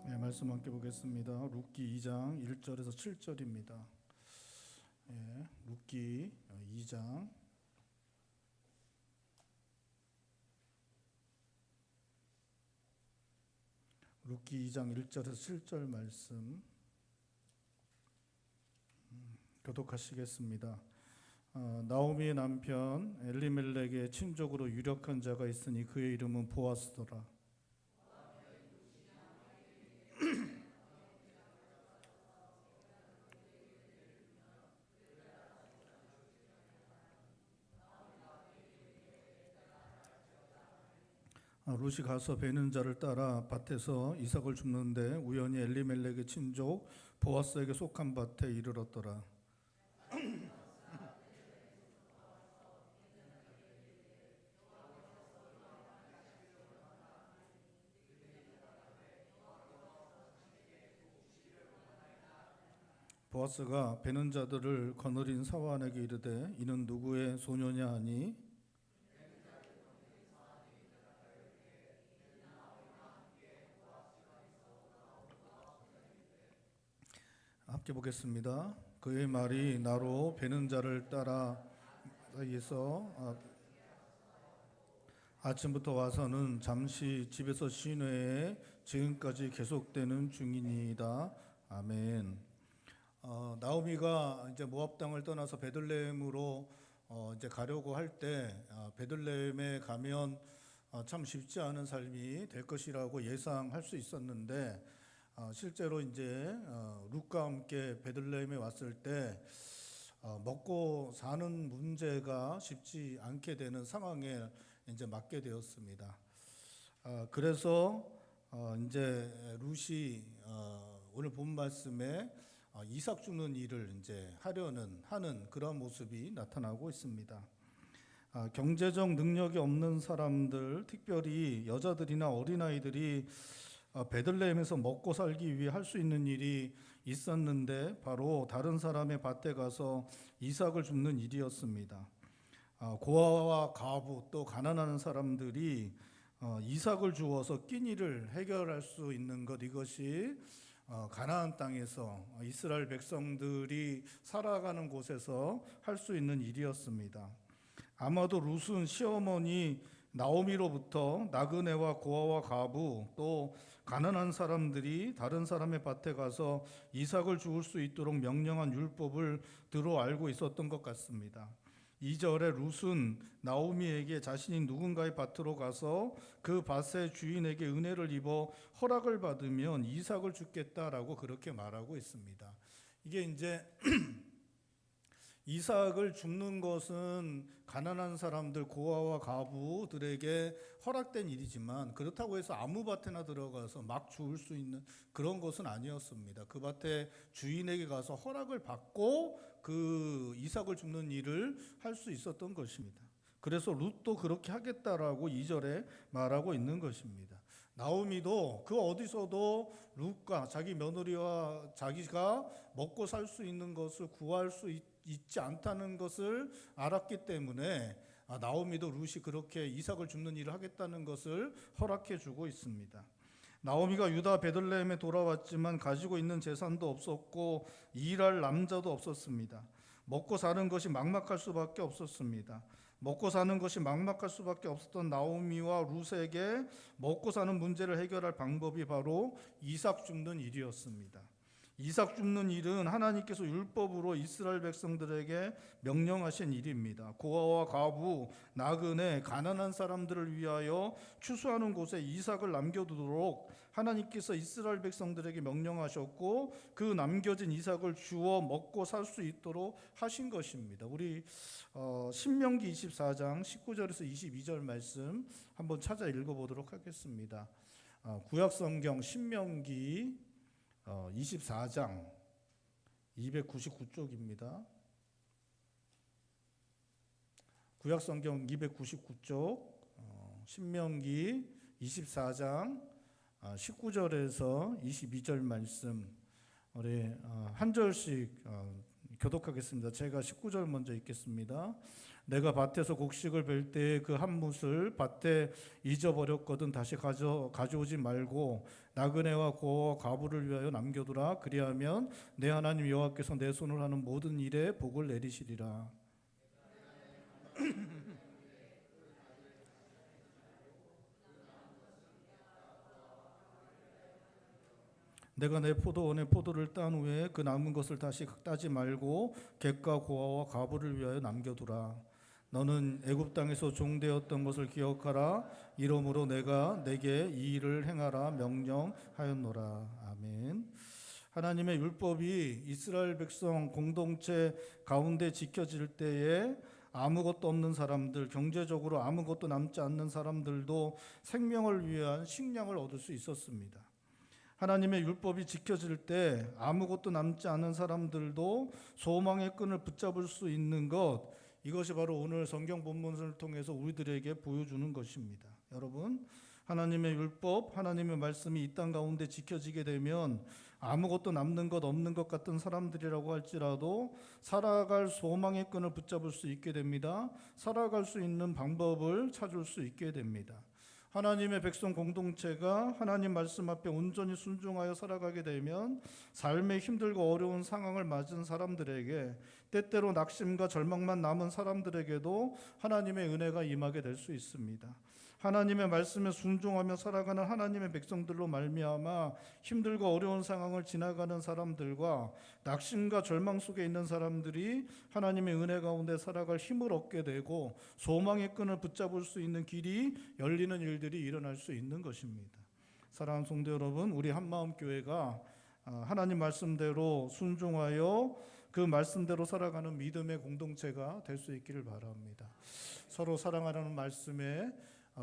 네, 말씀 함께 보겠습니다. 룻기 2장 1절에서 7절입니다. 예, 룻기 2장 룻기 2장 1절에서 7절 말씀 교독하시겠습니다. 나오미의 남편 엘리멜렉의 친족으로 유력한 자가 있으니 그의 이름은 보아스더라. 룻이 가서 베는 자를 따라 밭에서 이삭을 줍는데 우연히 엘리멜렉의 친족 보아스에게 속한 밭에 이르렀더라. 보아스가 베는 자들을 거느린 사환에게 이르되 이는 누구의 소녀냐 하니 함께 보겠습니다. 그의 말이 나로 베는 자를 따라 사이에서 아침부터 와서는 잠시 집에서 쉰 후에 지금까지 계속되는 중이니이다. 아멘. 나오미가 이제 모압 땅을 떠나서 베들레헴으로 이제 가려고 할 때 베들레헴에 가면 참 쉽지 않은 삶이 될 것이라고 예상할 수 있었는데 실제로 이제 룻과 함께 베들레헴에 왔을 때 먹고 사는 문제가 쉽지 않게 되는 상황에 이제 맞게 되었습니다. 그래서 이제 룻이 오늘 본 말씀에 이삭 주는 일을 이제 하는 그런 모습이 나타나고 있습니다. 경제적 능력이 없는 사람들, 특별히 여자들이나 어린아이들이 베들레헴에서 먹고 살기 위해 할 수 있는 일이 있었는데 바로 다른 사람의 밭에 가서 이삭을 줍는 일이었습니다. 고아와 과부 또 가난한 사람들이 이삭을 주어서 끼니를 해결할 수 있는 것, 이것이 가나안 땅에서 이스라엘 백성들이 살아가는 곳에서 할 수 있는 일이었습니다. 아마도 룻은 시어머니 나오미로부터 나그네와 고아와 과부 또 가난한 사람들이 다른 사람의 밭에 가서 이삭을 주울 수 있도록 명령한 율법을 들어 알고 있었던 것 같습니다. 2절에 룻은 나오미에게 자신이 누군가의 밭으로 가서 그 밭의 주인에게 은혜를 입어 허락을 받으면 이삭을 주겠다라고 그렇게 말하고 있습니다. 이게 이제 이삭을 줍는 것은 가난한 사람들, 고아와 과부들에게 허락된 일이지만 그렇다고 해서 아무 밭에나 들어가서 막 주울 수 있는 그런 것은 아니었습니다. 그 밭에 주인에게 가서 허락을 받고 그 이삭을 줍는 일을 할 수 있었던 것입니다. 그래서 룻도 그렇게 하겠다라고 2절에 말하고 있는 것입니다. 나오미도 그 어디서도 룻과 자기 며느리와 자기가 먹고 살 수 있는 것을 구할 수 있지 않다는 것을 알았기 때문에 나오미도 룻이 그렇게 이삭을 줍는 일을 하겠다는 것을 허락해 주고 있습니다. 나오미가 유다 베들레헴에 돌아왔지만 가지고 있는 재산도 없었고 일할 남자도 없었습니다. 먹고 사는 것이 막막할 수밖에 없었습니다. 먹고 사는 것이 막막할 수밖에 없었던 나오미와 룻에게 먹고 사는 문제를 해결할 방법이 바로 이삭 줍는 일이었습니다. 이삭 줍는 일은 하나님께서 율법으로 이스라엘 백성들에게 명령하신 일입니다. 고아와 과부, 나그네, 가난한 사람들을 위하여 추수하는 곳에 이삭을 남겨두도록 하나님께서 이스라엘 백성들에게 명령하셨고 그 남겨진 이삭을 주어 먹고 살 수 있도록 하신 것입니다. 우리 신명기 24장 19절에서 22절 말씀 한번 찾아 읽어보도록 하겠습니다. 구약성경 신명기 24장 299쪽입니다. 구약성경 299쪽 신명기 24장 19절에서 22절 말씀 우리 한 절씩 교독하겠습니다. 제가 19절 먼저 읽겠습니다. 내가 밭에서 곡식을 벨 때에 그 한 뭇을 밭에 잊어버렸거든 다시 가져오지 말고 나그네와 고아와 과부를 위하여 남겨두라. 그리하면 내 하나님 여호와께서 내 손을 하는 모든 일에 복을 내리시리라. 내가 내 포도원에 포도를 딴 후에 그 남은 것을 다시 따지 말고 객과 고아와 과부를 위하여 남겨두라. 너는 애굽 땅에서 종되었던 것을 기억하라. 이러므로 내가 내게 이 일을 행하라 명령하였노라. 아멘. 하나님의 율법이 이스라엘 백성 공동체 가운데 지켜질 때에 아무것도 없는 사람들, 경제적으로 아무것도 남지 않는 사람들도 생명을 위한 식량을 얻을 수 있었습니다. 하나님의 율법이 지켜질 때 아무것도 남지 않은 사람들도 소망의 끈을 붙잡을 수 있는 것, 이것이 바로 오늘 성경 본문을 통해서 우리들에게 보여주는 것입니다. 여러분, 하나님의 율법, 하나님의 말씀이 이 땅 가운데 지켜지게 되면 아무것도 남는 것 없는 것 같은 사람들이라고 할지라도 살아갈 소망의 끈을 붙잡을 수 있게 됩니다. 살아갈 수 있는 방법을 찾을 수 있게 됩니다. 하나님의 백성 공동체가 하나님 말씀 앞에 온전히 순종하여 살아가게 되면 삶의 힘들고 어려운 상황을 맞은 사람들에게, 때때로 낙심과 절망만 남은 사람들에게도 하나님의 은혜가 임하게 될 수 있습니다. 하나님의 말씀에 순종하며 살아가는 하나님의 백성들로 말미암아 힘들고 어려운 상황을 지나가는 사람들과 낙심과 절망 속에 있는 사람들이 하나님의 은혜 가운데 살아갈 힘을 얻게 되고 소망의 끈을 붙잡을 수 있는 길이 열리는 일들이 일어날 수 있는 것입니다. 사랑하는 성도 여러분, 우리 한마음교회가 하나님 말씀대로 순종하여 그 말씀대로 살아가는 믿음의 공동체가 될 수 있기를 바랍니다. 서로 사랑하라는 말씀에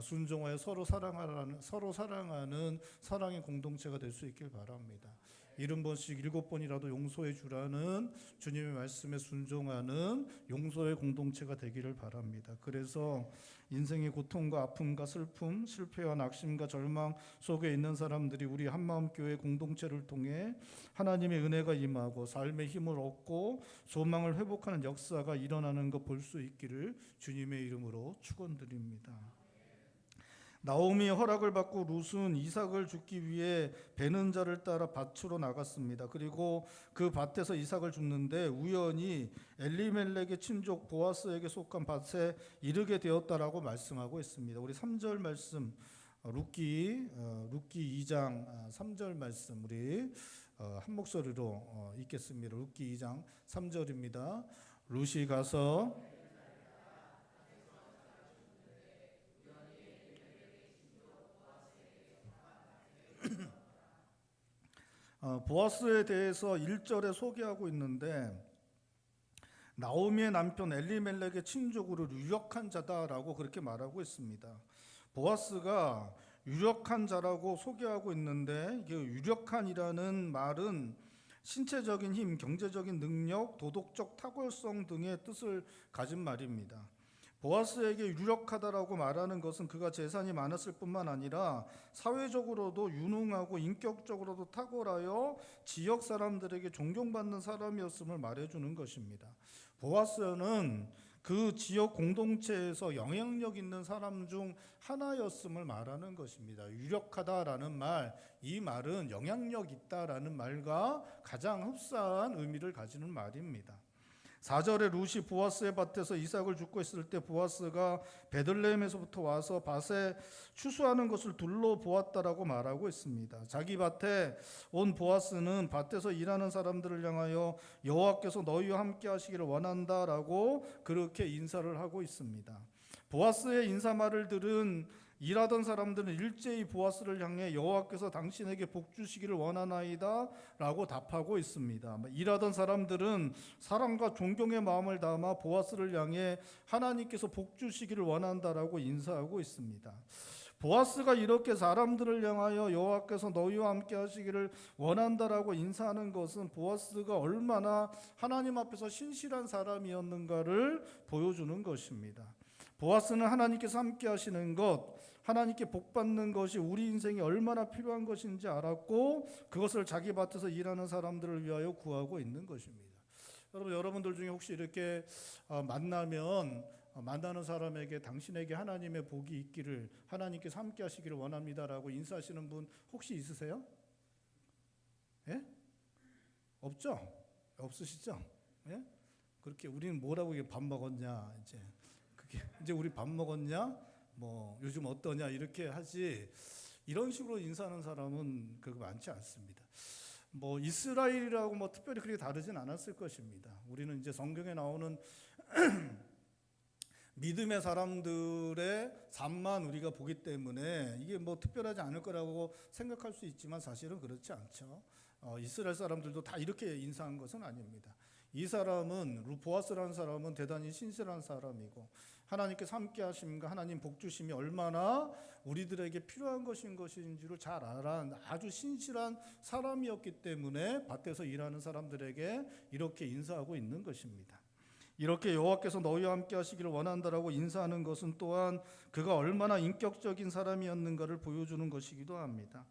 순종하여 서로 사랑하는 사랑의 공동체가 될 수 있길 바랍니다. 70번씩 7번이라도 용서해 주라는 주님의 말씀에 순종하는 용서의 공동체가 되기를 바랍니다. 그래서 인생의 고통과 아픔과 슬픔, 실패와 낙심과 절망 속에 있는 사람들이 우리 한마음교회 공동체를 통해 하나님의 은혜가 임하고 삶의 힘을 얻고 소망을 회복하는 역사가 일어나는 것 볼 수 있기를 주님의 이름으로 축원드립니다. 나오미의 허락을 받고 룻은 이삭을 줍기 위해 베는 자를 따라 밭으로 나갔습니다. 그리고 그 밭에서 이삭을 줍는데 우연히 엘리멜렉의 친족 보아스에게 속한 밭에 이르게 되었다라고 말씀하고 있습니다. 우리 3절 말씀, 룻기 2장 3절 말씀 우리 한 목소리로 읽겠습니다. 룻기 2장 3절입니다. 룻이 가서 보아스에 대해서 1절에 소개하고 있는데, 나오미의 남편 엘리멜렉의 친족으로 유력한 자다라고 그렇게 말하고 있습니다. 보아스가 유력한 자라고 소개하고 있는데, 유력한이라는 말은 신체적인 힘, 경제적인 능력, 도덕적 탁월성 등의 뜻을 가진 말입니다. 보아스에게 유력하다라고 말하는 것은 그가 재산이 많았을 뿐만 아니라 사회적으로도 유능하고 인격적으로도 탁월하여 지역 사람들에게 존경받는 사람이었음을 말해주는 것입니다. 보아스는 그 지역 공동체에서 영향력 있는 사람 중 하나였음을 말하는 것입니다. 유력하다라는 말, 이 말은 영향력 있다라는 말과 가장 흡사한 의미를 가지는 말입니다. 4절에 룻이 보아스의 밭에서 이삭을 줍고 있을 때 보아스가 베들레헴에서부터 와서 밭에 추수하는 것을 둘러보았다라고 말하고 있습니다. 자기 밭에 온 보아스는 밭에서 일하는 사람들을 향하여 여호와께서 너희와 함께 하시기를 원한다라고 그렇게 인사를 하고 있습니다. 보아스의 인사말을 들은 일하던 사람들은 일제히 보아스를 향해 여호와께서 당신에게 복 주시기를 원하나이다 라고 답하고 있습니다. 일하던 사람들은 사랑과 존경의 마음을 담아 보아스를 향해 하나님께서 복 주시기를 원한다라고 인사하고 있습니다. 보아스가 이렇게 사람들을 향하여 여호와께서 너희와 함께 하시기를 원한다라고 인사하는 것은 보아스가 얼마나 하나님 앞에서 신실한 사람이었는가를 보여주는 것입니다. 보아스는 하나님께서 함께 하시는 것, 하나님께 복받는 것이 우리 인생에 얼마나 필요한 것인지 알았고 그것을 자기 밭에서 일하는 사람들을 위하여 구하고 있는 것입니다. 여러분들 중에 혹시 이렇게 만나면 만나는 사람에게 당신에게 하나님의 복이 있기를, 하나님께서 함께 하시기를 원합니다라고 인사하시는 분 혹시 있으세요? 예? 없죠? 없으시죠? 예? 그렇게 우리는 뭐라고 이게 밥 먹었냐, 이제 우리 밥 먹었냐, 뭐 요즘 어떠냐 이렇게 하지, 이런 식으로 인사하는 사람은 그렇게 많지 않습니다. 뭐 이스라엘이라고 뭐 특별히 그렇게 다르진 않았을 것입니다. 우리는 이제 성경에 나오는 믿음의 사람들의 삶만 우리가 보기 때문에 이게 뭐 특별하지 않을 거라고 생각할 수 있지만 사실은 그렇지 않죠. 이스라엘 사람들도 다 이렇게 인사한 것은 아닙니다. 이 사람은, 보아스라는 사람은 대단히 신실한 사람이고, 하나님께서 함께 하심과 하나님 복 주심이 얼마나 우리들에게 필요한 것인지를 잘 알아 아주 신실한 사람이었기 때문에 밭에서 일하는 사람들에게 이렇게 인사하고 있는 것입니다. 이렇게 여호와께서 너희와 함께 하시기를 원한다라고 인사하는 것은 또한 그가 얼마나 인격적인 사람이었는가를 보여주는 것이기도 합니다.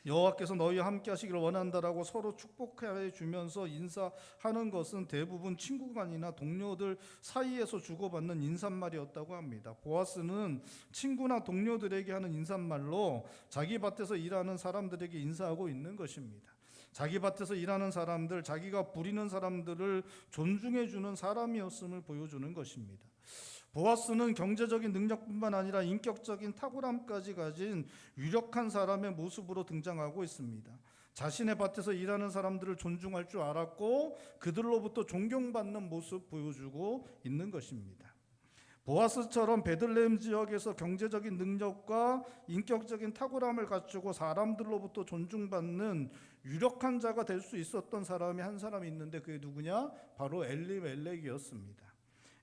여호와께서 너희와 함께 하시기를 원한다라고 서로 축복해 주면서 인사하는 것은 대부분 친구간이나 동료들 사이에서 주고받는 인사말이었다고 합니다. 보아스는 친구나 동료들에게 하는 인사말로 자기 밭에서 일하는 사람들에게 인사하고 있는 것입니다. 자기 밭에서 일하는 사람들, 자기가 부리는 사람들을 존중해 주는 사람이었음을 보여주는 것입니다. 보아스는 경제적인 능력뿐만 아니라 인격적인 탁월함까지 가진 유력한 사람의 모습으로 등장하고 있습니다. 자신의 밭에서 일하는 사람들을 존중할 줄 알았고 그들로부터 존경받는 모습 보여주고 있는 것입니다. 보아스처럼 베들레헴 지역에서 경제적인 능력과 인격적인 탁월함을 갖추고 사람들로부터 존중받는 유력한 자가 될 수 있었던 사람이 한 사람이 있는데 그게 누구냐? 바로 엘리멜렉이었습니다.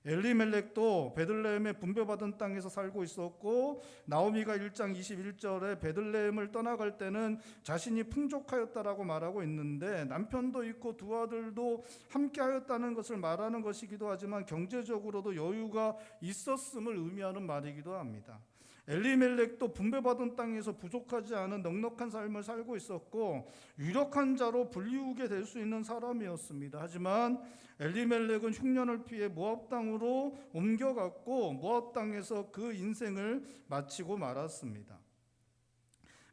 엘리멜렉도 베들레헴의 분배받은 땅에서 살고 있었고, 나오미가 1장 21절에 베들레헴을 떠나갈 때는 자신이 풍족하였다라고 말하고 있는데, 남편도 있고 두 아들도 함께하였다는 것을 말하는 것이기도 하지만 경제적으로도 여유가 있었음을 의미하는 말이기도 합니다. 엘리멜렉도 분배받은 땅에서 부족하지 않은 넉넉한 삶을 살고 있었고 유력한 자로 불리우게 될 수 있는 사람이었습니다. 하지만 엘리멜렉은 흉년을 피해 모압 땅으로 옮겨갔고 모압 땅에서 그 인생을 마치고 말았습니다.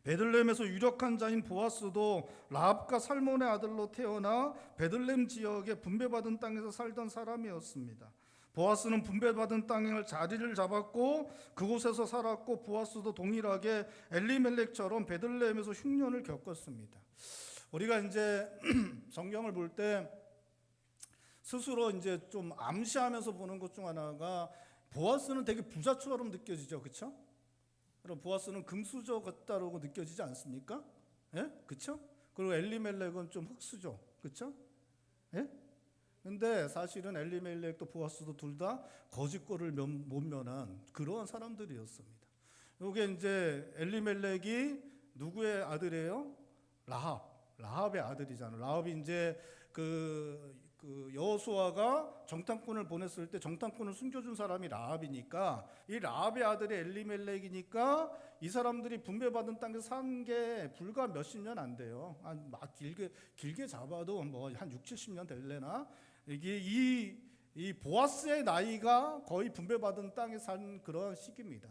베들레헴에서 유력한 자인 보아스도 라합과 살몬의 아들로 태어나 베들레헴 지역의 분배받은 땅에서 살던 사람이었습니다. 보아스는 분배받은 땅에 자리를 잡았고 그곳에서 살았고, 보아스도 동일하게 엘리멜렉처럼 베들레헴에서 흉년을 겪었습니다. 우리가 이제 성경을 볼 때 스스로 이제 좀 암시하면서 보는 것 중 하나가, 보아스는 되게 부자처럼 느껴지죠, 그렇죠? 그럼 보아스는 금수저 같다라고 느껴지지 않습니까? 예, 그렇죠? 그리고 엘리멜렉은 좀 흙수저, 그렇죠? 예? 근데 사실은 엘리멜렉도 보아스도 둘 다 거짓골을 못 면한 그러한 사람들이었습니다. 이게 이제 엘리멜렉이 누구의 아들이에요? 라합의 아들이잖아요. 라합이 이제 그 여호수아가 정탐꾼을 보냈을 때 정탐꾼을 숨겨준 사람이 라합이니까, 이 라합의 아들이 엘리멜렉이니까 이 사람들이 분배받은 땅에서 산 게 불과 몇십 년 안 돼요. 길게 잡아도 뭐 한 6, 70년 될래나. 이게 이 보아스의 나이가 거의 분배받은 땅에 산 그런 시기입니다.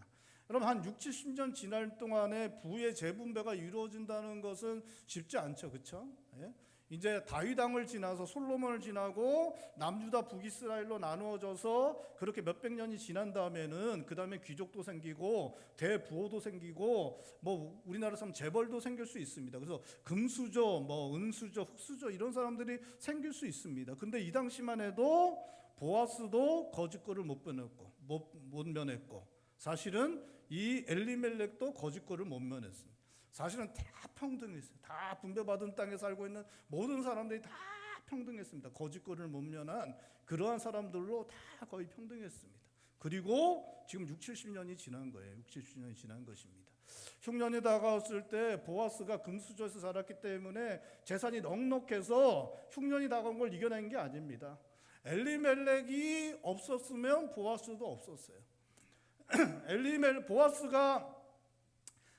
여러분, 한 6, 70년 지날 동안에 부의 재분배가 이루어진다는 것은 쉽지 않죠, 그렇죠? 예? 이제 다윗 왕을 지나서 솔로몬을 지나고 남유다 북이스라엘로 나누어져서 그렇게 몇백 년이 지난 다음에는 그 다음에 귀족도 생기고 대부호도 생기고 뭐 우리나라 사람 재벌도 생길 수 있습니다. 그래서 금수저, 뭐 은수저, 흙수저 이런 사람들이 생길 수 있습니다. 근데 이 당시만 해도 보아스도 거짓골을 못 면했고 사실은 이 엘리멜렉도 거짓골을 못 면했습니다. 사실은 다 평등했어요. 다 분배받은 땅에 살고 있는 모든 사람들이 다 평등했습니다. 거짓골을 못 면한 그러한 사람들로 다 거의 평등했습니다. 그리고 지금 6, 70년이 지난 거예요. 6, 70년이 지난 것입니다. 흉년이 다가왔을 때 보아스가 금수저에서 자랐기 때문에 재산이 넉넉해서 흉년이 다가온 걸 이겨낸 게 아닙니다. 엘리멜렉이 없었으면 보아스도 없었어요. 보아스가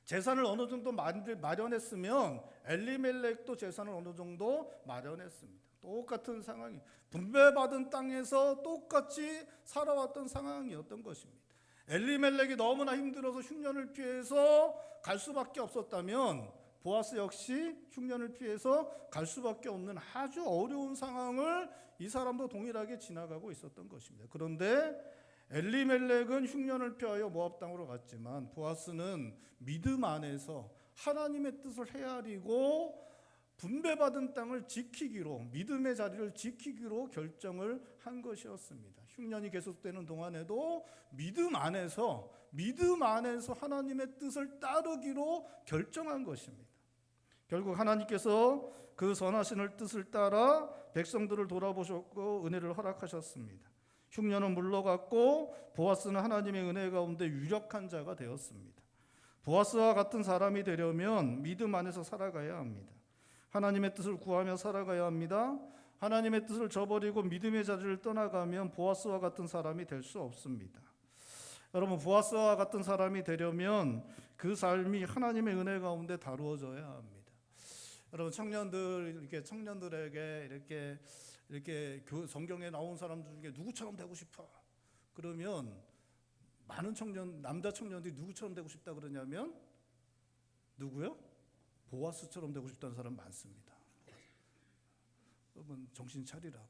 재산을 어느 정도 마련했으면 엘리멜렉도 재산을 어느 정도 마련했습니다. 똑같은 상황이, 분배받은 땅에서 똑같이 살아왔던 상황이었던 것입니다. 엘리멜렉이 너무나 힘들어서 흉년을 피해서 갈 수밖에 없었다면 보아스 역시 흉년을 피해서 갈 수밖에 없는 아주 어려운 상황을 이 사람도 동일하게 지나가고 있었던 것입니다. 그런데 엘리멜렉은 흉년을 피하여 모압 땅으로 갔지만 보아스는 믿음 안에서 하나님의 뜻을 헤아리고 분배받은 땅을 지키기로, 믿음의 자리를 지키기로 결정을 한 것이었습니다. 흉년이 계속되는 동안에도 믿음 안에서 하나님의 뜻을 따르기로 결정한 것입니다. 결국 하나님께서 그 선하신 뜻을 따라 백성들을 돌아보셨고 은혜를 허락하셨습니다. 흉년은 물러갔고 보아스는 하나님의 은혜 가운데 유력한 자가 되었습니다. 보아스와 같은 사람이 되려면 믿음 안에서 살아가야 합니다. 하나님의 뜻을 구하며 살아가야 합니다. 하나님의 뜻을 저버리고 믿음의 자리를 떠나가면 보아스와 같은 사람이 될 수 없습니다. 여러분, 보아스와 같은 사람이 되려면 그 삶이 하나님의 은혜 가운데 다루어져야 합니다. 여러분, 청년들에게 이렇게 성경에 나온 사람들 중에 누구처럼 되고 싶어? 그러면 많은 남자 청년들이 누구처럼 되고 싶다 그러냐면 누구요? 보아스처럼 되고 싶다는 사람 많습니다. 여러분, 정신 차리라고.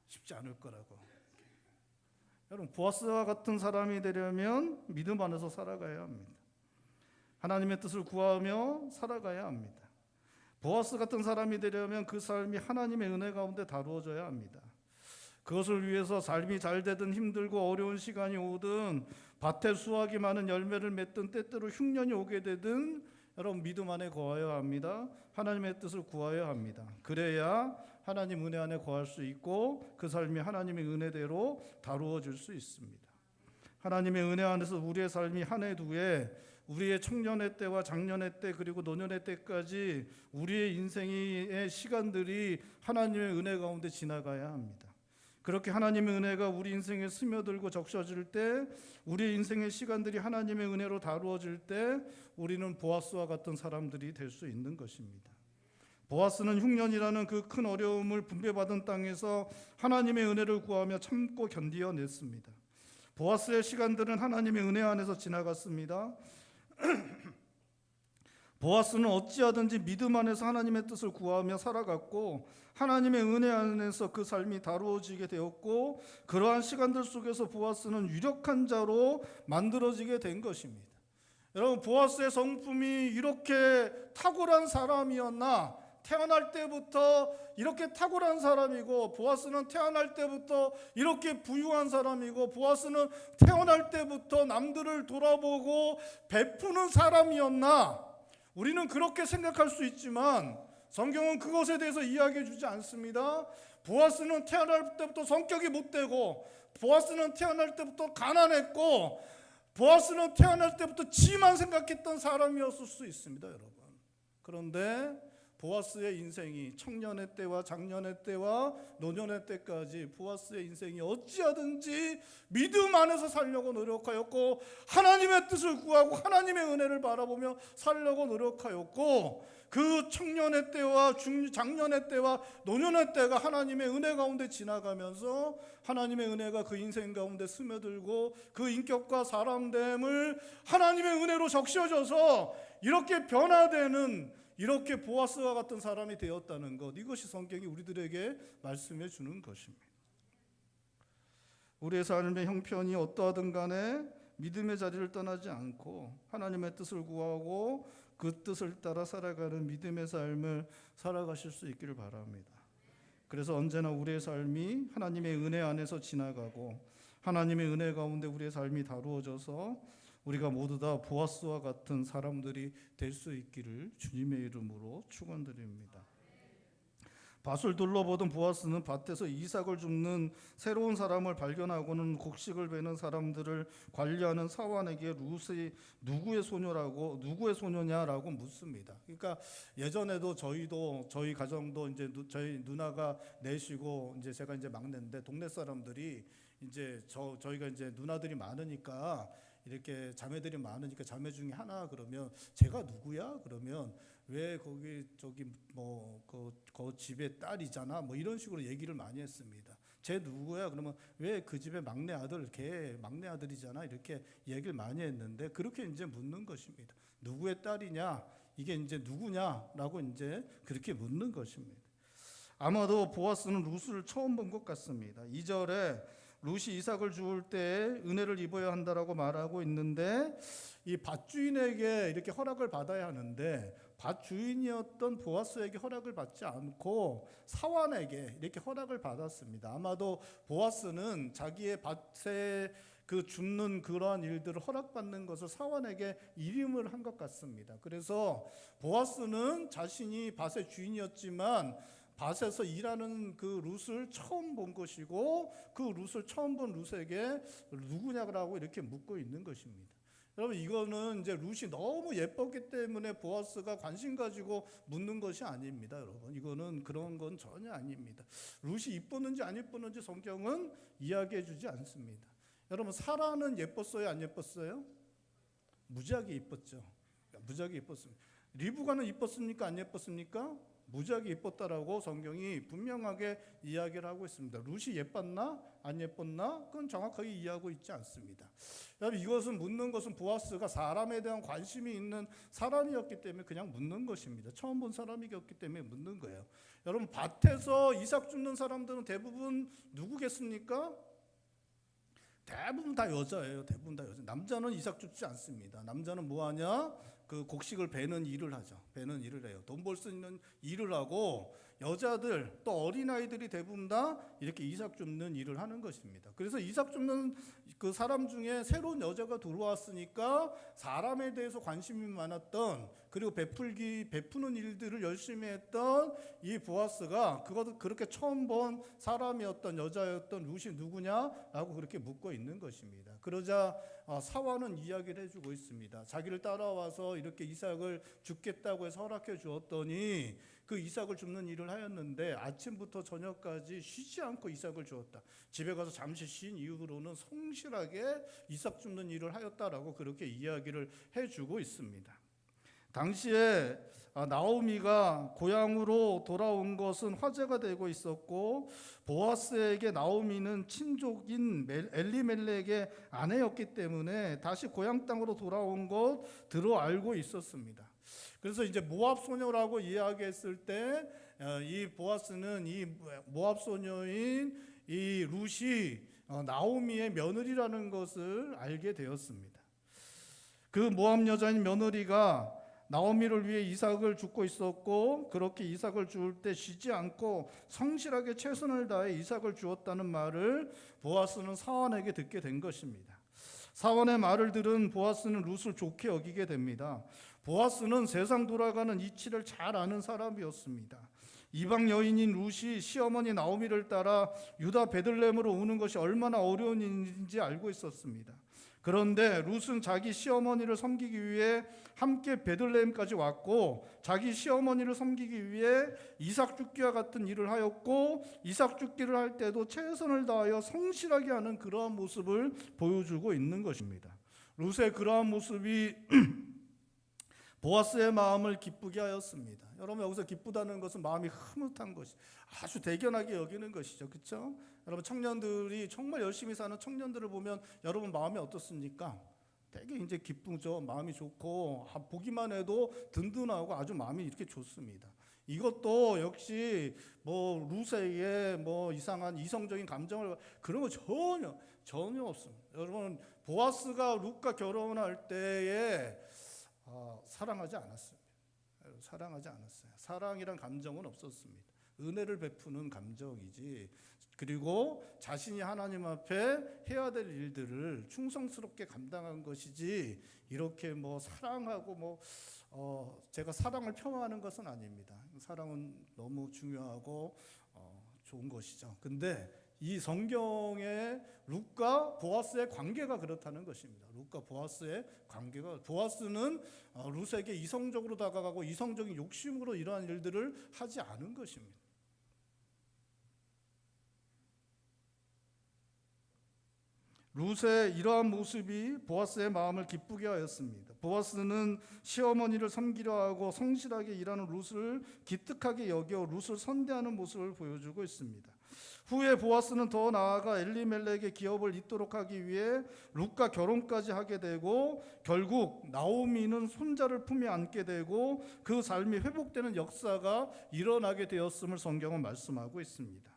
쉽지 않을 거라고. 여러분, 보아스와 같은 사람이 되려면 믿음 안에서 살아가야 합니다. 하나님의 뜻을 구하며 살아가야 합니다. 보아스 같은 사람이 되려면 그 삶이 하나님의 은혜 가운데 다루어져야 합니다. 그것을 위해서 삶이 잘 되든 힘들고 어려운 시간이 오든 밭에 수확이 많은 열매를 맺든 때때로 흉년이 오게 되든 여러분, 믿음 안에 거하여야 합니다. 하나님의 뜻을 구하여야 합니다. 그래야 하나님 은혜 안에 거할 수 있고 그 삶이 하나님의 은혜대로 다루어질 수 있습니다. 하나님의 은혜 안에서 우리의 삶이 한 해 두 해, 우리의 청년의 때와 장년의 때 그리고 노년의 때까지 우리의 인생의 시간들이 하나님의 은혜 가운데 지나가야 합니다. 그렇게 하나님의 은혜가 우리 인생에 스며들고 적셔질 때, 우리의 인생의 시간들이 하나님의 은혜로 다루어질 때 우리는 보아스와 같은 사람들이 될 수 있는 것입니다. 보아스는 흉년이라는 그 큰 어려움을 분배받은 땅에서 하나님의 은혜를 구하며 참고 견디어냈습니다. 보아스의 시간들은 하나님의 은혜 안에서 지나갔습니다. 보아스는 어찌하든지 믿음 안에서 하나님의 뜻을 구하며 살아갔고 하나님의 은혜 안에서 그 삶이 다루어지게 되었고 그러한 시간들 속에서 보아스는 유력한 자로 만들어지게 된 것입니다. 여러분, 보아스의 성품이 이렇게 탁월한 사람이었나? 태어날 때부터 이렇게 탁월한 사람이고 보아스는 태어날 때부터 이렇게 부유한 사람이고 보아스는 태어날 때부터 남들을 돌아보고 베푸는 사람이었나? 우리는 그렇게 생각할 수 있지만 성경은 그것에 대해서 이야기해 주지 않습니다. 보아스는 태어날 때부터 성격이 못되고 보아스는 태어날 때부터 가난했고 보아스는 태어날 때부터 지만 생각했던 사람이었을 수 있습니다, 여러분. 그런데 보아스의 인생이 청년의 때와 장년의 때와 노년의 때까지 보아스의 인생이 어찌하든지 믿음 안에서 살려고 노력하였고 하나님의 뜻을 구하고 하나님의 은혜를 바라보며 살려고 노력하였고 그 청년의 때와 장년의 때와 노년의 때가 하나님의 은혜 가운데 지나가면서 하나님의 은혜가 그 인생 가운데 스며들고 그 인격과 사람됨을 하나님의 은혜로 적셔져서 이렇게 변화되는 이렇게 보아스와 같은 사람이 되었다는 것, 이것이 성경이 우리들에게 말씀해 주는 것입니다. 우리의 삶의 형편이 어떠하든 간에 믿음의 자리를 떠나지 않고 하나님의 뜻을 구하고 그 뜻을 따라 살아가는 믿음의 삶을 살아가실 수 있기를 바랍니다. 그래서 언제나 우리의 삶이 하나님의 은혜 안에서 지나가고 하나님의 은혜 가운데 우리의 삶이 다루어져서 우리가 모두 다 보아스와 같은 사람들이 될 수 있기를 주님의 이름으로 축원드립니다. 밭을 둘러보던 보아스는 밭에서 이삭을 줍는 새로운 사람을 발견하고는 곡식을 베는 사람들을 관리하는 사환에게 룻이 누구의 소녀냐라고 묻습니다. 그러니까 예전에도 저희 가정도 이제 저희 누나가 넷이고 이제 제가 이제 막내인데 동네 사람들이 이제 저희가 이제 누나들이 많으니까 이렇게 자매들이 많으니까 자매 중에 하나 그러면 제가 누구야? 그러면 왜 거기 저기 그 집의 딸이잖아 뭐 이런 식으로 얘기를 많이 했습니다. 쟤 누구야? 그러면 왜 그 집의 막내 아들, 걔 막내 아들이잖아 이렇게 얘기를 많이 했는데 그렇게 이제 묻는 것입니다. 누구의 딸이냐? 이게 이제 누구냐라고 이제 그렇게 묻는 것입니다. 아마도 보아스는 룻을 처음 본 것 같습니다. 2절에 룻이 이삭을 주울 때 은혜를 입어야 한다라고 말하고 있는데 이 밭주인에게 이렇게 허락을 받아야 하는데 밭주인이었던 보아스에게 허락을 받지 않고 사환에게 이렇게 허락을 받았습니다. 아마도 보아스는 자기의 밭에 그 줍는 그러한 일들을 허락받는 것을 사환에게 일임을 한 것 같습니다. 그래서 보아스는 자신이 밭의 주인이었지만 밭에서 일하는 그 룻을 처음 본 것이고 그 룻을 처음 본 룻에게 누구냐고 이렇게 묻고 있는 것입니다. 여러분 이거는 이제 룻이 너무 예뻤기 때문에 보아스가 관심 가지고 묻는 것이 아닙니다. 여러분 이거는 그런 건 전혀 아닙니다. 룻이 이뻤는지 안 이뻤는지 성경은 이야기해 주지 않습니다. 여러분 사라는 예뻤어요 안 예뻤어요? 무지하게 이뻤죠. 무지하게 이뻤습니다. 리브가는 이뻤습니까 안 예뻤습니까? 무지하게 이뻤다라고 성경이 분명하게 이야기를 하고 있습니다. 룻이 예뻤나 안 예뻤나 그건 정확하게 이해하고 있지 않습니다. 여러분 이것은 묻는 것은 보아스가 사람에 대한 관심이 있는 사람이었기 때문에 그냥 묻는 것입니다. 처음 본 사람이었기 때문에 묻는 거예요. 여러분 밭에서 이삭 줍는 사람들은 대부분 누구겠습니까? 대부분 다 여자예요. 대부분 다 여자. 남자는 이삭 줍지 않습니다. 남자는 뭐 하냐? 그 곡식을 베는 일을 하죠. 베는 일을 해요. 돈 벌 수 있는 일을 하고 여자들 또 어린아이들이 대부분 다 이렇게 이삭 줍는 일을 하는 것입니다. 그래서 이삭 줍는 그 사람 중에 새로운 여자가 들어왔으니까 사람에 대해서 관심이 많았던 그리고 베푸는 일들을 열심히 했던 이 보아스가 그것도 그렇게 처음 본 사람이었던 여자였던 룻이 누구냐라고 그렇게 묻고 있는 것입니다. 그러자 사환은 이야기를 해주고 있습니다. 자기를 따라와서 이렇게 이삭을 줍겠다고 해서 허락해 주었더니 그 이삭을 줍는 일을 하였는데 아침부터 저녁까지 쉬지 않고 이삭을 주었다. 집에 가서 잠시 쉰 이후로는 성실하게 이삭 줍는 일을 하였다라고 그렇게 이야기를 해주고 있습니다. 당시에 나오미가 고향으로 돌아온 것은 화제가 되고 있었고 보아스에게 나오미는 친족인 엘리멜렉의 아내였기 때문에 다시 고향 땅으로 돌아온 것 들어 알고 있었습니다. 그래서 이제 모압 소녀라고 이야기했을 때 이 보아스는 이 모압 소녀인 이 룻이 나오미의 며느리라는 것을 알게 되었습니다. 그 모압 여자인 며느리가 나오미를 위해 이삭을 줍고 있었고 그렇게 이삭을 주울 때 쉬지 않고 성실하게 최선을 다해 이삭을 주었다는 말을 보아스는 사환에게 듣게 된 것입니다. 사환의 말을 들은 보아스는 룻을 좋게 여기게 됩니다. 보아스는 세상 돌아가는 이치를 잘 아는 사람이었습니다. 이방 여인인 룻이 시어머니 나오미를 따라 유다 베들레헴으로 오는 것이 얼마나 어려운 일인지 알고 있었습니다. 그런데 룻은 자기 시어머니를 섬기기 위해 함께 베들레헴까지 왔고 자기 시어머니를 섬기기 위해 이삭 줍기와 같은 일을 하였고 이삭 줍기를 할 때도 최선을 다하여 성실하게 하는 그러한 모습을 보여주고 있는 것입니다. 룻의 그러한 모습이 보아스의 마음을 기쁘게 하였습니다. 여러분 여기서 기쁘다는 것은 마음이 흐뭇한 것이 아주 대견하게 여기는 것이죠. 그렇죠? 여러분 청년들이 정말 열심히 사는 청년들을 보면 여러분 마음이 어떻습니까? 되게 이제 기쁘죠. 마음이 좋고 보기만 해도 든든하고 아주 마음이 이렇게 좋습니다. 이것도 역시 뭐 룻에게 뭐 이상한 이성적인 감정을 그런 거 전혀 없습니다. 여러분 보아스가 룻과 결혼할 때에 사랑하지 않았습니다. 사랑하지 않았어요. 사랑이란 감정은 없었습니다. 은혜를 베푸는 감정이지. 그리고 자신이 하나님 앞에 해야 될 일들을 충성스럽게 감당한 것이지 이렇게 뭐 사랑하고 뭐 제가 사랑을 폄하하는 것은 아닙니다. 사랑은 너무 중요하고 좋은 것이죠. 근데 이 성경의 룻과 보아스의 관계가 그렇다는 것입니다. 룻과 보아스의 관계가 보아스는 룻에게 이성적으로 다가가고 이성적인 욕심으로 이러한 일들을 하지 않은 것입니다. 룻의 이러한 모습이 보아스의 마음을 기쁘게 하였습니다. 보아스는 시어머니를 섬기려 하고 성실하게 일하는 룻을 기특하게 여겨 룻을 선대하는 모습을 보여주고 있습니다. 후에 보아스는 더 나아가 엘리멜렉의 기업을 잇도록 하기 위해 룻과 결혼까지 하게 되고 결국 나오미는 손자를 품에 안게 되고 그 삶이 회복되는 역사가 일어나게 되었음을 성경은 말씀하고 있습니다.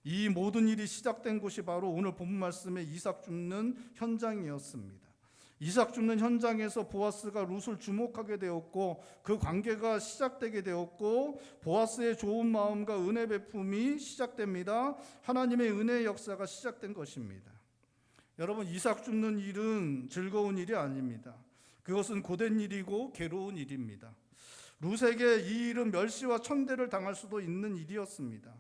이 모든 일이 시작된 곳이 바로 오늘 본문 말씀의 이삭 줍는 현장이었습니다. 이삭 줍는 현장에서 보아스가 룻을 주목하게 되었고 그 관계가 시작되게 되었고 보아스의 좋은 마음과 은혜 베품이 시작됩니다. 하나님의 은혜의 역사가 시작된 것입니다. 여러분, 이삭 줍는 일은 즐거운 일이 아닙니다. 그것은 고된 일이고 괴로운 일입니다. 룻에게 이 일은 멸시와 천대를 당할 수도 있는 일이었습니다.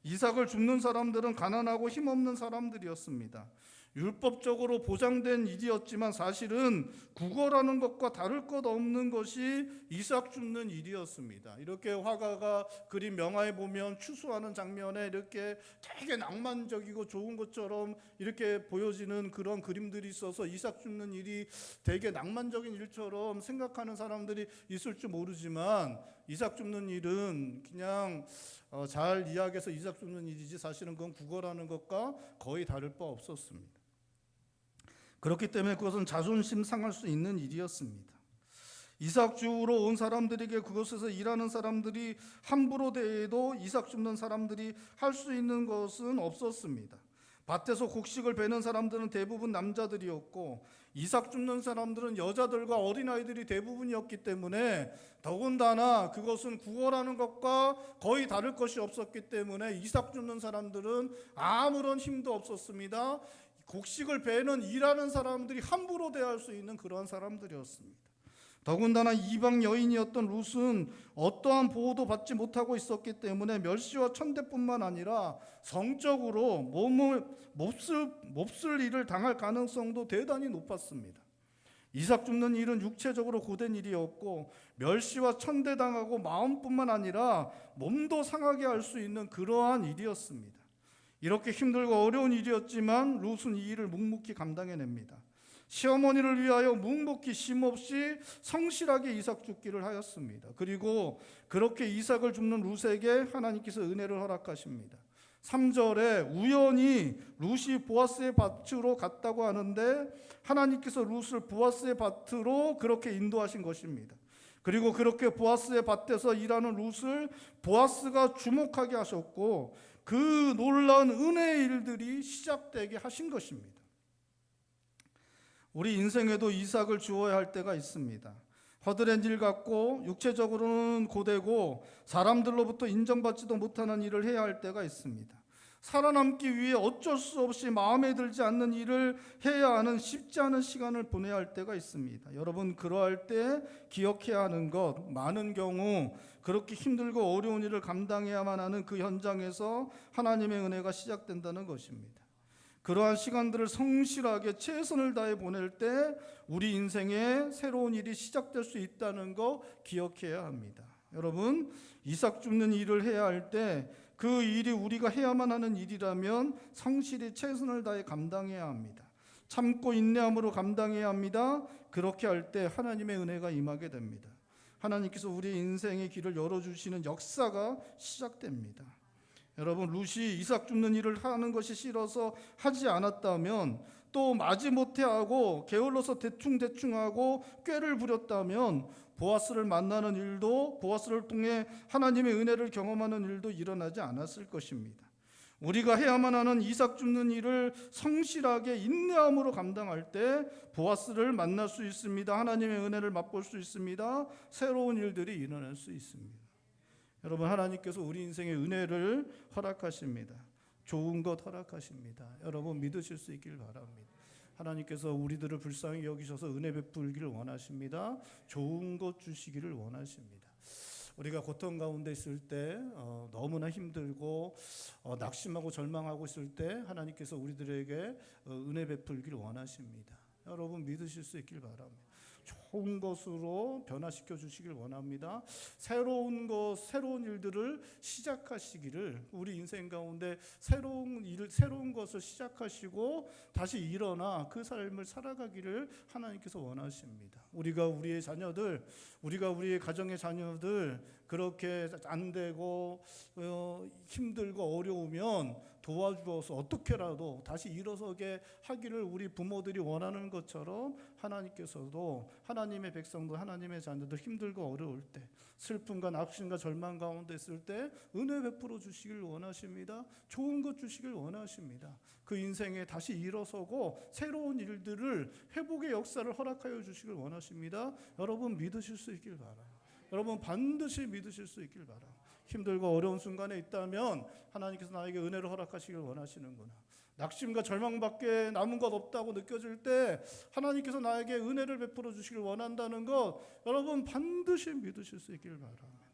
이삭을 줍는 사람들은 가난하고 힘없는 사람들이었습니다. 율법적으로 보장된 일이었지만 사실은 구걸하는 것과 다를 것 없는 것이 이삭 줍는 일이었습니다. 이렇게 화가가 그린 명화에 보면 추수하는 장면에 이렇게 되게 낭만적이고 좋은 것처럼 이렇게 보여지는 그런 그림들이 있어서 이삭 줍는 일이 되게 낭만적인 일처럼 생각하는 사람들이 있을 줄 모르지만 이삭 줍는 일은 그냥 잘 이야기해서 이삭 줍는 일이지 사실은 그건 구걸하는 것과 거의 다를 바 없었습니다. 그렇기 때문에 그것은 자존심 상할 수 있는 일이었습니다. 이삭 주우러 온 사람들에게 그곳에서 일하는 사람들이 함부로 대해도 이삭 줍는 사람들이 할 수 있는 것은 없었습니다. 밭에서 곡식을 베는 사람들은 대부분 남자들이었고 이삭 줍는 사람들은 여자들과 어린아이들이 대부분이었기 때문에 더군다나 그것은 구걸하는 것과 거의 다를 것이 없었기 때문에 이삭 줍는 사람들은 아무런 힘도 없었습니다. 곡식을 베는 일하는 사람들이 함부로 대할 수 있는 그런 사람들이었습니다. 더군다나 이방 여인이었던 룻은 어떠한 보호도 받지 못하고 있었기 때문에 멸시와 천대뿐만 아니라 성적으로 몹쓸 일을 당할 가능성도 대단히 높았습니다. 이삭 줍는 일은 육체적으로 고된 일이었고 멸시와 천대당하고 마음뿐만 아니라 몸도 상하게 할 수 있는 그러한 일이었습니다. 이렇게 힘들고 어려운 일이었지만 룻은 이 일을 묵묵히 감당해냅니다. 시어머니를 위하여 묵묵히 쉼없이 성실하게 이삭 줍기를 하였습니다. 그리고 그렇게 이삭을 줍는 룻에게 하나님께서 은혜를 허락하십니다. 3절에 우연히 룻이 보아스의 밭으로 갔다고 하는데 하나님께서 룻을 보아스의 밭으로 그렇게 인도하신 것입니다. 그리고 그렇게 보아스의 밭에서 일하는 룻을 보아스가 주목하게 하셨고 그 놀라운 은혜의 일들이 시작되게 하신 것입니다. 우리 인생에도 이삭을 주어야 할 때가 있습니다. 허드렛 일 같고 육체적으로는 고되고 사람들로부터 인정받지도 못하는 일을 해야 할 때가 있습니다. 살아남기 위해 어쩔 수 없이 마음에 들지 않는 일을 해야 하는 쉽지 않은 시간을 보내야 할 때가 있습니다. 여러분, 그러할 때 기억해야 하는 것, 많은 경우 그렇게 힘들고 어려운 일을 감당해야만 하는 그 현장에서 하나님의 은혜가 시작된다는 것입니다. 그러한 시간들을 성실하게 최선을 다해 보낼 때 우리 인생에 새로운 일이 시작될 수 있다는 거 기억해야 합니다. 여러분, 이삭 줍는 일을 해야 할 때 그 일이 우리가 해야만 하는 일이라면 성실히 최선을 다해 감당해야 합니다. 참고 인내함으로 감당해야 합니다. 그렇게 할 때 하나님의 은혜가 임하게 됩니다. 하나님께서 우리 인생의 길을 열어주시는 역사가 시작됩니다. 여러분, 룻이 이삭 줍는 일을 하는 것이 싫어서 하지 않았다면 또 마지못해 하고 게을러서 대충 하고 꾀를 부렸다면 보아스를 만나는 일도 보아스를 통해 하나님의 은혜를 경험하는 일도 일어나지 않았을 것입니다. 우리가 해야만 하는 이삭 줍는 일을 성실하게 인내함으로 감당할 때 보아스를 만날 수 있습니다. 하나님의 은혜를 맛볼 수 있습니다. 새로운 일들이 일어날 수 있습니다. 여러분, 하나님께서 우리 인생의 은혜를 허락하십니다. 좋은 것 허락하십니다. 여러분, 믿으실 수 있길 바랍니다. 하나님께서 우리들을 불쌍히 여기셔서 은혜 베풀기를 원하십니다. 좋은 것 주시기를 원하십니다. 우리가 고통 가운데 있을 때 너무나 힘들고 낙심하고 절망하고 있을 때 하나님께서 우리들에게 은혜 베풀기를 원하십니다. 여러분, 믿으실 수 있길 바랍니다. 좋은 것으로 변화시켜 주시길 원합니다. 새로운 것, 새로운 일들을 시작하시기를, 우리 인생 가운데 새로운 것을 시작하시고 다시 일어나 그 삶을 살아가기를 하나님께서 원하십니다. 우리가 우리의 자녀들, 우리가 우리의 가정의 자녀들 그렇게 안 되고 힘들고 어려우면 도와주어서 어떻게라도 다시 일어서게 하기를 우리 부모들이 원하는 것처럼 하나님께서도 하나님의 백성들, 하나님의 자녀들 힘들고 어려울 때, 슬픔과 낙심과 절망 가운데 있을 때 은혜 베풀어 주시길 원하십니다. 좋은 것 주시길 원하십니다. 그 인생에 다시 일어서고 새로운 일들을, 회복의 역사를 허락하여 주시길 원하십니다. 여러분 믿으실 수 있길 바랍니다. 여러분 반드시 믿으실 수 있길 바랍니다. 힘들고 어려운 순간에 있다면 하나님께서 나에게 은혜를 허락하시길 원하시는구나. 낙심과 절망밖에 남은 것 없다고 느껴질 때 하나님께서 나에게 은혜를 베풀어 주시길 원한다는 것, 여러분 반드시 믿으실 수 있길 바랍니다.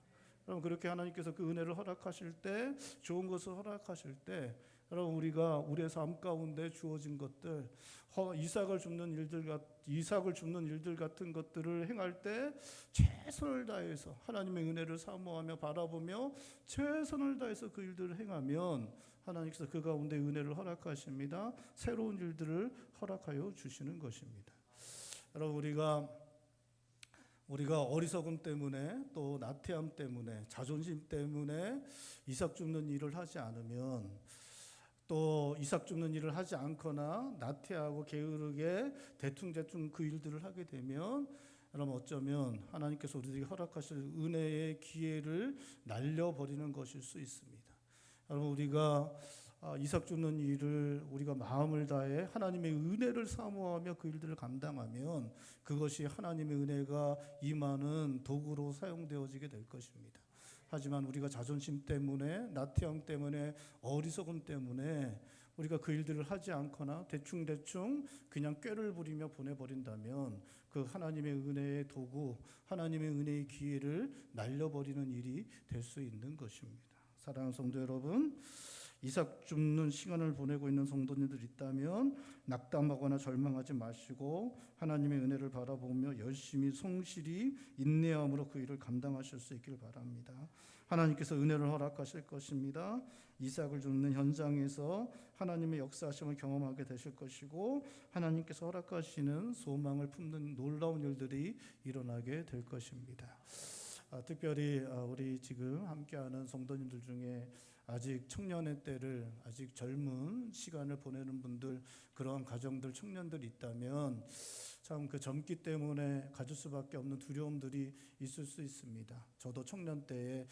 여러분 그렇게 하나님께서 그 은혜를 허락하실 때, 좋은 것을 허락하실 때, 여러분 우리가 우리의 삶 가운데 주어진 것들, 이삭을 줍는 일들 같은 것들을 행할 때 최선을 다해서 하나님의 은혜를 사모하며 바라보며 최선을 다해서 그 일들을 행하면 하나님께서 그 가운데 은혜를 허락하십니다. 새로운 일들을 허락하여 주시는 것입니다. 여러분 우리가 어리석음 때문에, 또 나태함 때문에, 자존심 때문에 이삭 줍는 일을 하지 않으면, 또 이삭 줍는 일을 하지 않거나 나태하고 게으르게 대충 그 일들을 하게 되면, 여러분 어쩌면 하나님께서 우리에게 허락하실 은혜의 기회를 날려버리는 것일 수 있습니다. 여러분 우리가 이삭 줍는 일을 우리가 마음을 다해 하나님의 은혜를 사모하며 그 일들을 감당하면 그것이 하나님의 은혜가 임하는 도구로 사용되어지게 될 것입니다. 하지만 우리가 자존심 때문에, 나태함 때문에, 어리석음 때문에 우리가 그 일들을 하지 않거나 대충 그냥 꾀를 부리며 보내버린다면 그 하나님의 은혜의 도구, 하나님의 은혜의 기회를 날려버리는 일이 될 수 있는 것입니다. 사랑하는 성도 여러분, 이삭 줍는 시간을 보내고 있는 성도님들 있다면 낙담하거나 절망하지 마시고 하나님의 은혜를 바라보며 열심히 성실히 인내함으로 그 일을 감당하실 수 있길 바랍니다. 하나님께서 은혜를 허락하실 것입니다. 이삭을 줍는 현장에서 하나님의 역사하심을 경험하게 되실 것이고 하나님께서 허락하시는 소망을 품는 놀라운 일들이 일어나게 될 것입니다. 특별히 우리 지금 함께하는 성도님들 중에 아직 청년의 때를, 아직 젊은 시간을 보내는 분들, 그런 가정들, 청년들이 있다면 참 그 젊기 때문에 가질 수밖에 없는 두려움들이 있을 수 있습니다. 저도 청년 때에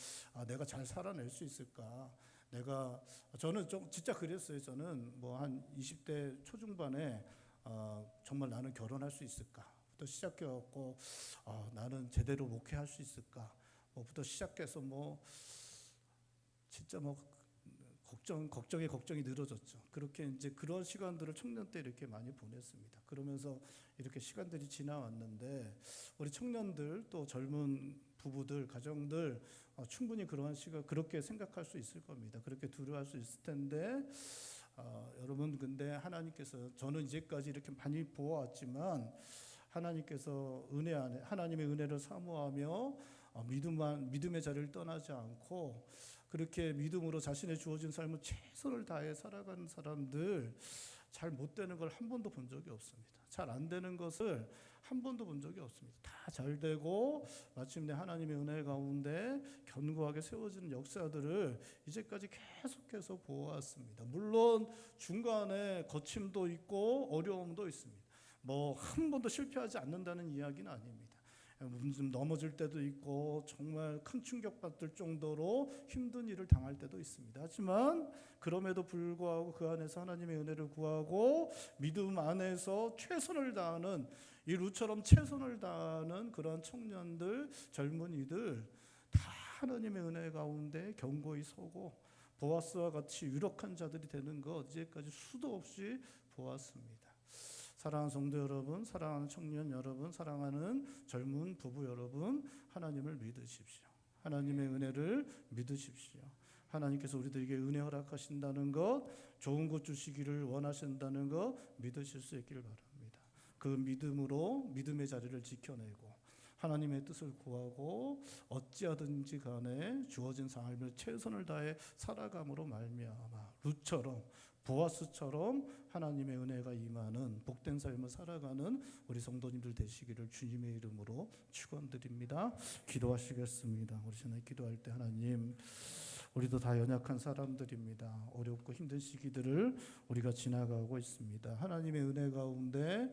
내가 잘 살아낼 수 있을까? 저는 진짜 그랬어요. 저는 뭐 한 20대 초중반에 정말 나는 결혼할 수 있을까? 부터 시작해갖고 나는 제대로 목회할 수 있을까? 부터 시작해서 진짜 걱정이 늘어졌죠. 그렇게 이제 그런 시간들을 청년 때 이렇게 많이 보냈습니다. 그러면서 이렇게 시간들이 지나왔는데 우리 청년들, 또 젊은 부부들, 가정들 충분히 그러한 시간 그렇게 생각할 수 있을 겁니다. 그렇게 두려워할 수 있을 텐데 여러분 근데 하나님께서, 저는 이제까지 이렇게 많이 보아왔지만 하나님께서 은혜 안에 하나님의 은혜를 사모하며 믿음의 자리를 떠나지 않고 그렇게 믿음으로 자신의 주어진 삶을 최선을 다해 살아가는 사람들, 잘 못 되는 걸 한 번도 본 적이 없습니다. 잘 안 되는 것을 한 번도 본 적이 없습니다. 다 잘 되고 마침내 하나님의 은혜 가운데 견고하게 세워지는 역사들을 이제까지 계속해서 보았습니다. 물론 중간에 거침도 있고 어려움도 있습니다. 한 번도 실패하지 않는다는 이야기는 아닙니다. 좀 넘어질 때도 있고 정말 큰 충격받을 정도로 힘든 일을 당할 때도 있습니다. 하지만 그럼에도 불구하고 그 안에서 하나님의 은혜를 구하고 믿음 안에서 최선을 다하는, 이 룻처럼 최선을 다하는 그런 청년들, 젊은이들 다 하나님의 은혜 가운데 견고히 서고 보아스와 같이 유력한 자들이 되는 것 이제까지 수도 없이 보았습니다. 사랑하는 성도 여러분, 사랑하는 청년 여러분, 사랑하는 젊은 부부 여러분, 하나님을 믿으십시오. 하나님의 은혜를 믿으십시오. 하나님께서 우리들에게 은혜 허락하신다는 것, 좋은 것 주시기를 원하신다는 것 믿으실 수 있기를 바랍니다. 그 믿음으로 믿음의 자리를 지켜내고 하나님의 뜻을 구하고 어찌하든지 간에 주어진 삶을 최선을 다해 살아감으로 말미암아 룻처럼 보아스처럼 하나님의 은혜가 임하는 복된 삶을 살아가는 우리 성도님들 되시기를 주님의 이름으로 축원드립니다. 기도하시겠습니다. 우리 전에 기도할 때 하나님, 우리도 다 연약한 사람들입니다. 어렵고 힘든 시기들을 우리가 지나가고 있습니다. 하나님의 은혜 가운데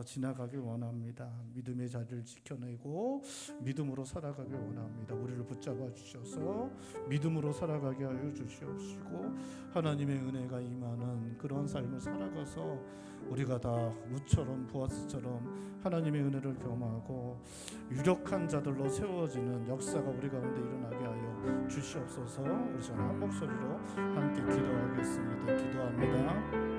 지나가길 원합니다. 믿음의 자리를 지켜내고 믿음으로 살아가길 원합니다. 우리를 붙잡아 주셔서 믿음으로 살아가게 하여 주시옵시고 하나님의 은혜가 임하는 그런 삶을 살아가서 우리가 다 룻처럼 보아스처럼 하나님의 은혜를 경험하고 유력한 자들로 세워지는 역사가 우리 가운데 일어나게 하여 주시옵소서. 우리 한 목소리로 함께 기도하겠습니다. 기도합니다.